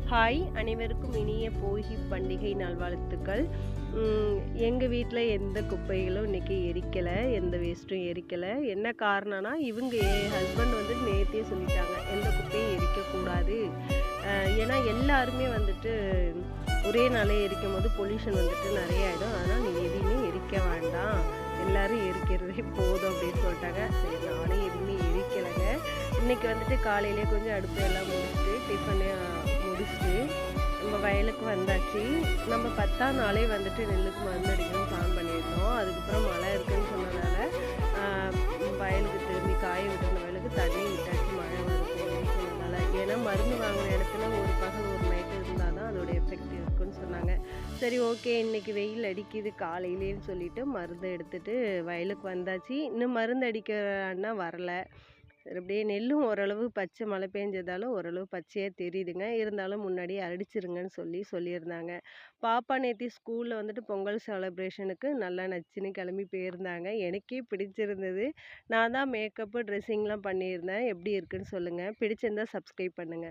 Hi! அனைவருக்கும் இனிய போகி பண்டிகை நல்வாழ்த்துக்கள். எங்க வீட்ல எந்த குப்பைகளும் இன்னைக்கு எரிக்கல. எந்த வேஸ்ட்டும் எரிக்கல. என்ன காரணம்னா, என் ஹஸ்பண்ட் நேத்தே சொல்லிட்டாங்க. எந்த குப்பையும் எரிக்கக்கூடாது. அ ஏன்னா எல்லாருமே ஒரே நாளே எரிக்கும்போது பொல்யூஷன் நெறைய ஆயிடும். அதனால நீ எதையுமே எரிக்க வேண்டாம். எல்லாரும் எரிக்கிறதே போதும் அப்படின்னு சொல்லிட்டாங்க. சரி நானும் எதுவுமே எரிக்கலங்க. இன்னைக்கு காலையிலேயே கொஞ்சம் அடுப்பு எல்லாம் முடிச்சுட்டு, டிஃபனு முடிச்சுட்டு, நம்ம வயலுக்கு வந்தாச்சு. நம்ம 10ஆம் நாளே நெல்லுக்கு மருந்து அடிக்கணும்னு பிளான் பண்ணியிருந்தோம். அதுக்கப்புறம் மழை இருக்குன்னு சொன்னதால, அ வயலுக்கு திரும்பி காய விட்டுருந்த வயலுக்கு தண்ணி விட்டாச்சு மழை வருதுன்னு சொன்னதால. ஏன்னா மருந்து வாங்குன இடத்துல ஒரு பகல் ஒரு நைட் இருந்தா தான் அதோட எஃபெக்ட் இருக்குன்னு சொன்னாங்க. சரி ஓகே இன்னைக்கு வெயில் அடிக்குது காலையிலேன்னு சொல்லிட்டு மருந்து எடுத்துட்டு வயலுக்கு வந்தாச்சு. இன்னும் மருந்து அடிக்கிற அண்ணா வரல. சரி அப்படியே நெல்லும் ஓரளவு பச்சை மழை பெஞ்சதால ஓரளவு பச்சையா தெரியுதுங்க. இருந்தாலும் முன்னாடியே அடிச்சிருங்கன்னு சொல்லியிருந்தாங்க. பாப்பா நேத்தி ஸ்கூல்ல பொங்கல் செலப்ரேஷனுக்கு நல்லா நச்சுன்னு கிளம்பி போயிருந்தாங்க. எனக்கே பிடிச்சிருந்தது. நான் தான் மேக்கப்பு, ட்ரெஸ்ஸிங்லாம் பண்ணியிருந்தேன். எப்படி இருக்குன்னு சொல்லுங்க. பிடிச்சிருந்தா சப்ஸ்கிரைப் பண்ணுங்க.